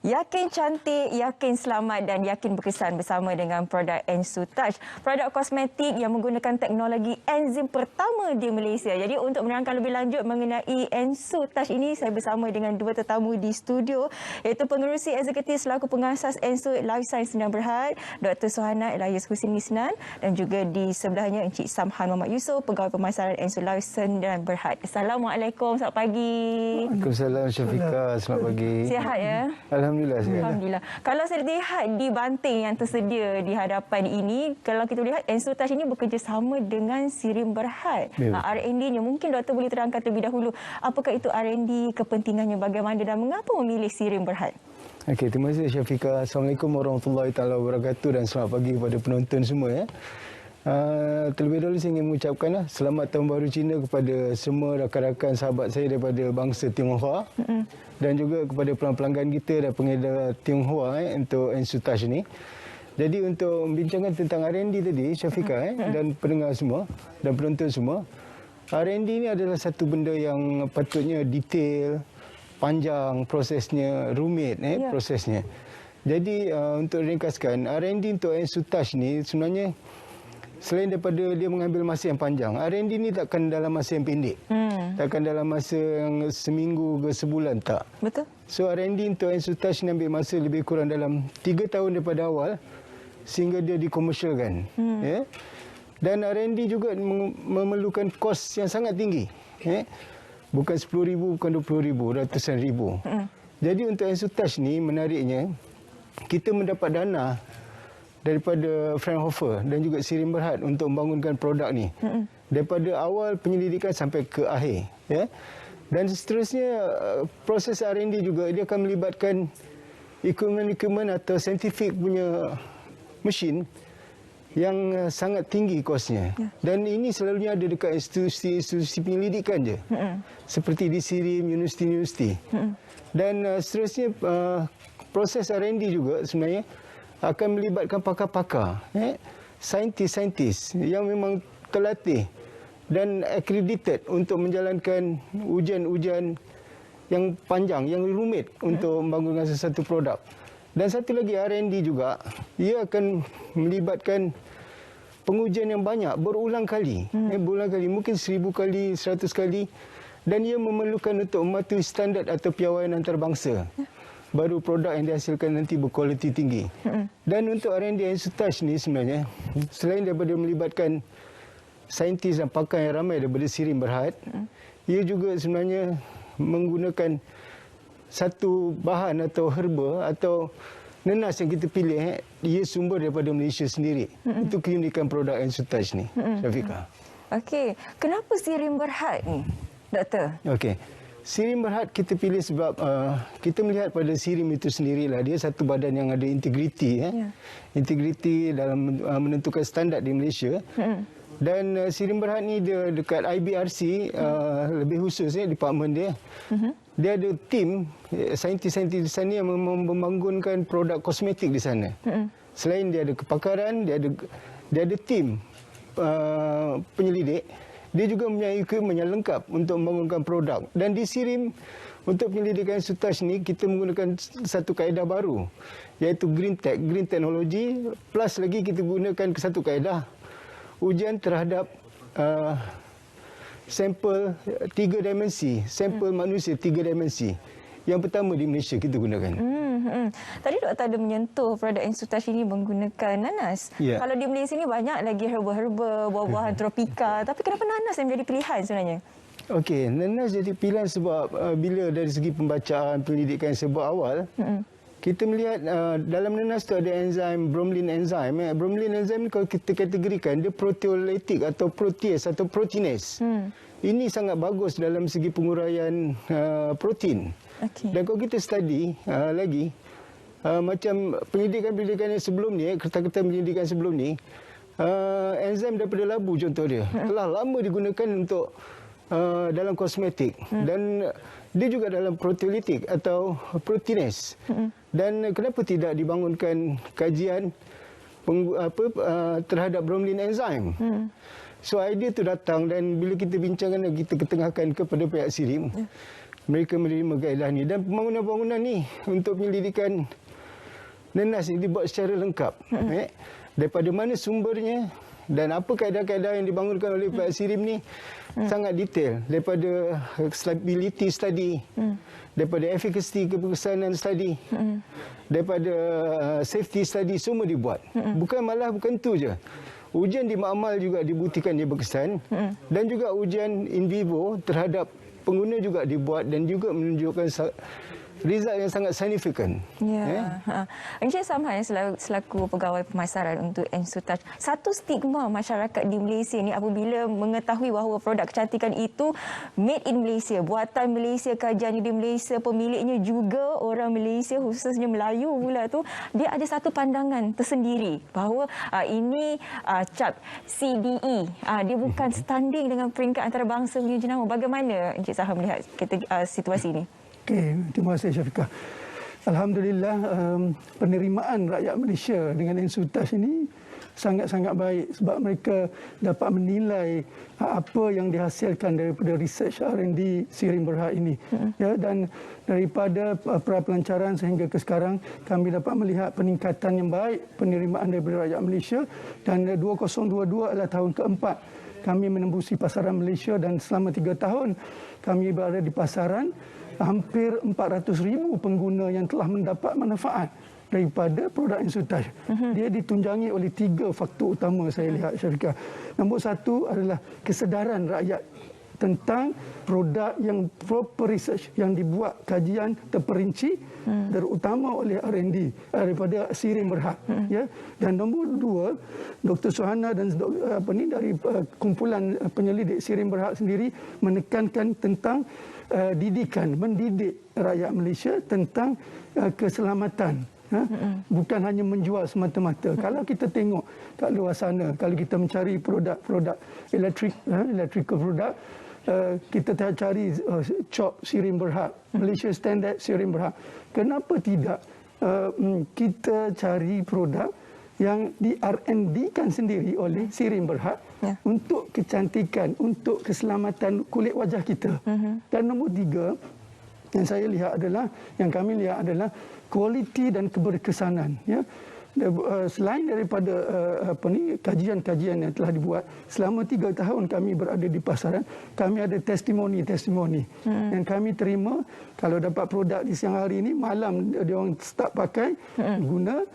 Yakin cantik, yakin selamat dan yakin berkesan bersama dengan produk Ensutouch. Produk kosmetik yang menggunakan teknologi enzim pertama di Malaysia. Jadi untuk menerangkan lebih lanjut mengenai Ensutouch ini, saya bersama dengan dua tetamu di studio, iaitu Pengerusi Eksekutif selaku pengasas Ensu Life Science Sdn Bhd, Dr. Suhana Elias Husin Misnan, dan juga di sebelahnya Encik Samhan Muhammad Yusof, Pegawai Pemasaran Ensu Life Science Sdn Bhd. Assalamualaikum, selamat pagi. Waalaikumsalam Syafiqah, selamat pagi. Sihat ya? Alhamdulillah sihat. Alhamdulillah. Kalau saya lihat di banting yang tersedia di hadapan ini, kalau kita lihat Ensutouch ini bekerjasama dengan Sirim Berhad. R&D-nya mungkin doktor boleh terangkan terlebih dahulu apakah itu R&D, kepentingannya bagaimana dan mengapa memilih Sirim Berhad? Okey, terima kasih Syafiqah. Assalamualaikum warahmatullahi taala wabarakatuh dan selamat pagi kepada penonton semua ya. Terlebih dahulu saya ingin mengucapkan selamat Tahun Baru Cina kepada semua rakan-rakan sahabat saya daripada bangsa Tionghoa dan juga kepada pelanggan kita dan pengedar Tionghoa untuk Ensutouch ini. Jadi untuk membincangkan tentang R&D tadi Syafiqah dan pendengar semua dan penonton semua, R&D ini adalah satu benda yang patutnya detail, panjang prosesnya, rumit prosesnya. Jadi untuk ringkaskan, R&D untuk Ensutouch ni sebenarnya selain daripada dia mengambil masa yang panjang, R&D ni takkan dalam masa yang pendek. Takkan dalam masa yang seminggu ke sebulan, tak. Betul. So R&D untuk Ensutouch ni ambil masa lebih kurang dalam 3 tahun daripada awal sehingga dia dikomersialkan. Ya. Dan R&D juga memerlukan kos yang sangat tinggi. Ya. Bukan 10,000, bukan 20,000, ratusan ribu. Jadi untuk Ensutouch ni menariknya, kita mendapat dana daripada Fraunhofer dan juga Sirim Berhad untuk membangunkan produk ni. Daripada awal penyelidikan sampai ke akhir. Ya. Dan seterusnya proses R&D juga dia akan melibatkan equipment atau scientific punya mesin yang sangat tinggi kosnya. Dan ini selalunya ada dekat institusi penyelidikan je. Seperti di Sirim, universiti-universiti. Dan seterusnya proses R&D juga sebenarnya akan melibatkan pakar-pakar, saintis-saintis yang memang terlatih dan accredited untuk menjalankan ujian-ujian yang panjang, yang rumit untuk membangunkan sesuatu produk. Dan satu lagi R&D juga, ia akan melibatkan pengujian yang banyak, berulang kali. Berulang kali, mungkin 1,000 kali, 100 kali. Dan ia memerlukan untuk mematuhi standard atau piawaian antarabangsa. Baru produk yang dihasilkan nanti berkualiti tinggi. Dan untuk R&D Ensutouch ni sebenarnya, selain daripada melibatkan saintis dan pakar yang ramai daripada Sirim Berhad, ia juga sebenarnya menggunakan satu bahan atau herba atau nenas yang kita pilih, ia sumber daripada Malaysia sendiri. Itu keunikan produk Ensutouch ni, Syafiqah. Okey, kenapa Sirim Berhad ni, doktor? Okey. Sirim Berhad kita pilih sebab kita melihat pada Sirim itu sendirilah. Dia satu badan yang ada integriti. Integriti dalam menentukan standard di Malaysia. Dan Sirim Berhad ni dia dekat IBRC, lebih khusus department dia. Dia ada tim saintis-saintis di sana yang membangunkan produk kosmetik di sana. Selain dia ada kepakaran, dia ada tim penyelidik. Dia juga mempunyai equipment yang lengkap untuk membangunkan produk. Dan di Sirim, untuk penyelidikan Ensutouch ni, kita menggunakan satu kaedah baru, iaitu Green Tech, Green Technology. Plus lagi kita gunakan satu kaedah, ujian terhadap sampel 3 dimensi, sampel manusia 3 dimensi. Yang pertama di Malaysia kita gunakan. Tadi doktor ada menyentuh produk Ensutouch ini menggunakan nanas. Kalau di Malaysia ni banyak lagi herba-herba, buah-buahan tropika. Tapi kenapa nanas yang menjadi pilihan sebenarnya? Okey, nanas jadi pilihan sebab bila dari segi pembacaan penyelidikan yang saya buat awal, kita melihat dalam nanas tu ada enzim bromelain enzim. Bromelain enzim ni kalau kita kategorikan dia proteolytic atau protease atau proteinase. Ini sangat bagus dalam segi penguraian protein. Dan kalau kita study lagi, macam penyelidikan yang sebelum ni, kertas-kertas penyelidikan sebelum ni, enzim daripada labu contoh dia, telah lama digunakan untuk dalam kosmetik. Dan dia juga dalam proteolytic atau proteinase. Dan kenapa tidak dibangunkan kajian terhadap bromelain enzim? So idea tu datang dan bila kita bincangkan, kita ketengahkan kepada pihak Sirim. mereka menerima kaedah ni. Dan pembangunan-pembangunan ni untuk penyelidikan nenas ini dibuat secara lengkap. Daripada mana sumbernya dan apa kaedah-kaedah yang dibangunkan oleh Pak Sirim ni sangat detail. Daripada stability study, daripada efficacy keberkesanan study, daripada safety study, semua dibuat. Bukan tu je. Ujian di makmal juga dibuktikan dia berkesan, dan juga ujian in vivo terhadap pengguna juga dibuat dan juga menunjukkan result yang sangat signifikan. Ya. Encik Samhan selaku pegawai pemasaran untuk Ensutouch, satu stigma masyarakat di Malaysia ni apabila mengetahui bahawa produk kecantikan itu made in Malaysia, buatan Malaysia, kajian di Malaysia, pemiliknya juga orang Malaysia, khususnya Melayu pula tu, dia ada satu pandangan tersendiri bahawa ini cap CDE, dia bukan standing dengan peringkat antarabangsa punya jenama. Bagaimana Encik Samhan melihat situasi ini? Okey, terima kasih Syafiqah. Alhamdulillah, penerimaan rakyat Malaysia dengan Ensutouch ini sangat-sangat baik sebab mereka dapat menilai apa yang dihasilkan daripada research R&D Sirim Berhad ini. Ya, dan daripada pra-pelancaran sehingga ke sekarang, kami dapat melihat peningkatan yang baik penerimaan daripada rakyat Malaysia, dan 2022 adalah tahun keempat kami menembusi pasaran Malaysia, dan selama 3 tahun kami berada di pasaran. Hampir 400,000 pengguna yang telah mendapat manfaat daripada produk Ensutouch. Dia ditunjangi oleh 3 faktor utama saya lihat, Syafiqah. Nombor 1 adalah kesedaran rakyat tentang produk yang proper research, yang dibuat kajian terperinci terutama oleh R&D daripada Sirim Berhad. Ya. Dan nombor 2, Dr. Suhana dan dari kumpulan penyelidik Sirim Berhad sendiri menekankan tentang mendidik rakyat Malaysia tentang keselamatan. Bukan hanya menjual semata-mata. Kalau kita tengok kat luar sana, kalau kita mencari produk-produk electrical product, kita cari CHOP Sirim Berhad, Malaysia Standard Sirim Berhad. Kenapa tidak kita cari produk yang di R&D-kan sendiri oleh Sirim Berhad untuk kecantikan, untuk keselamatan kulit wajah kita. Dan nombor 3 yang saya lihat adalah, yang kami lihat adalah kualiti dan keberkesanan. Ya. Selain daripada kajian-kajian yang telah dibuat, selama 3 tahun kami berada di pasaran, kami ada testimoni yang kami terima. Kalau dapat produk di siang hari ini, malam dia orang start pakai, guna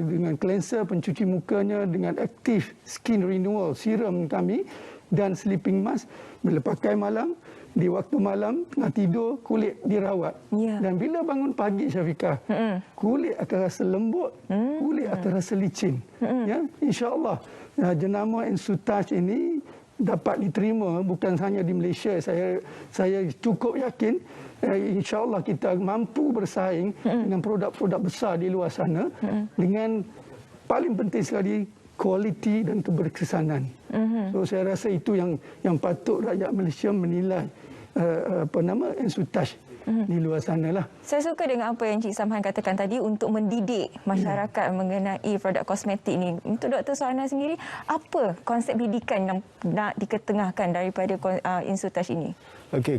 dengan cleanser, pencuci mukanya, dengan active skin renewal serum kami, dan sleeping mask. Bila pakai malam, di waktu malam, tengah tidur, kulit dirawat. Dan bila bangun pagi, Syafiqah, kulit akan rasa lembut, kulit akan rasa licin. Ya, InsyaAllah, jenama Ensutouch ini dapat diterima bukan hanya di Malaysia. Saya cukup yakin, InsyaAllah kita mampu bersaing dengan produk-produk besar di luar sana, dengan paling penting sekali, kualiti dan keberkesanan. So saya rasa itu yang patut rakyat Malaysia menilai Ensutouch di luar sana lah. Saya suka dengan apa yang Encik Samhan katakan tadi untuk mendidik masyarakat mengenai produk kosmetik ini. Untuk Dr. Suhana sendiri, apa konsep didikan yang nak diketengahkan daripada Ensutouch ini? Okey,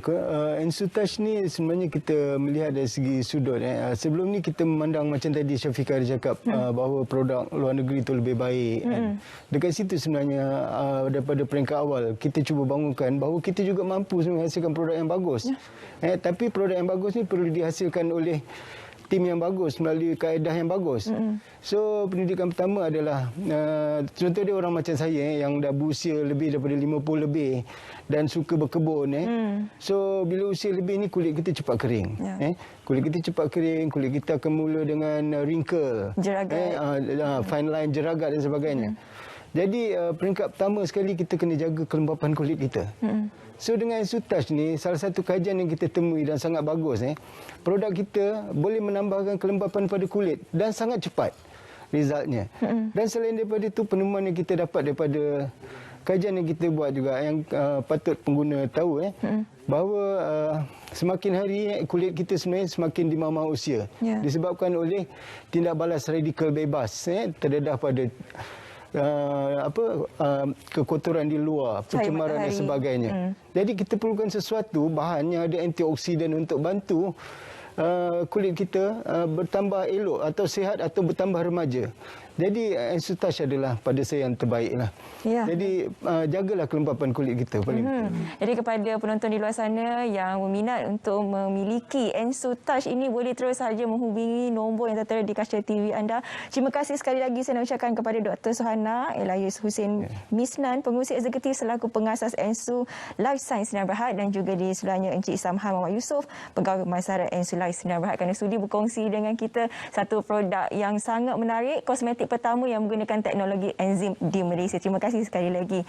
Ensutouch ni sebenarnya kita melihat dari segi sudut. Sebelum ni kita memandang macam tadi Syafiqah dia cakap bahawa produk luar negeri itu lebih baik. Dekat situ sebenarnya daripada peringkat awal kita cuba bangunkan bahawa kita juga mampu menghasilkan produk yang bagus. Tapi produk yang bagus ni perlu dihasilkan oleh tim yang bagus melalui kaedah yang bagus. So pendidikan pertama adalah contoh dia orang macam saya yang dah berusia lebih daripada 50 lebih dan suka berkebun. So bila usia lebih ni kulit kita cepat kering. Kulit kita cepat kering, kulit kita akan mula dengan wrinkle, jeragat, fine line, jeragat dan sebagainya. Jadi peringkat pertama sekali kita kena jaga kelembapan kulit kita. So dengan Ensutouch ni, salah satu kajian yang kita temui dan sangat bagus, produk kita boleh menambahkan kelembapan pada kulit dan sangat cepat resultnya. Dan selain daripada itu, penemuan yang kita dapat daripada kajian yang kita buat juga yang patut pengguna tahu bahawa semakin hari kulit kita sebenarnya semakin dimamah usia disebabkan oleh tindak balas radikal bebas terdedah pada kekotoran di luar, pencemaran dan sebagainya. Jadi kita perlukan sesuatu bahan yang ada antioksidan untuk bantu kulit kita bertambah elok atau sihat atau bertambah remaja. Jadi Ensutage adalah pada saya yang terbaiklah. Ya. Jadi jagalah kelembapan kulit kita paling penting. Jadi kepada penonton di luar sana yang berminat untuk memiliki Ensutage ini, boleh terus saja menghubungi nombor yang tertera di kaca TV anda. Terima kasih sekali lagi saya nak ucapkan kepada Dr. Suhana Elias Hussein Misnan, pengurusi eksekutif selaku pengasas Ensu Life Science Sdn Bhd, dan juga di sebelahnya Encik Samhan Muhammad Yusof, pegawai pemasaran Ensu Life Sdn Bhd, kerana sudi berkongsi dengan kita satu produk yang sangat menarik, kosmetik pertama yang menggunakan teknologi enzim di Malaysia. Terima kasih sekali lagi.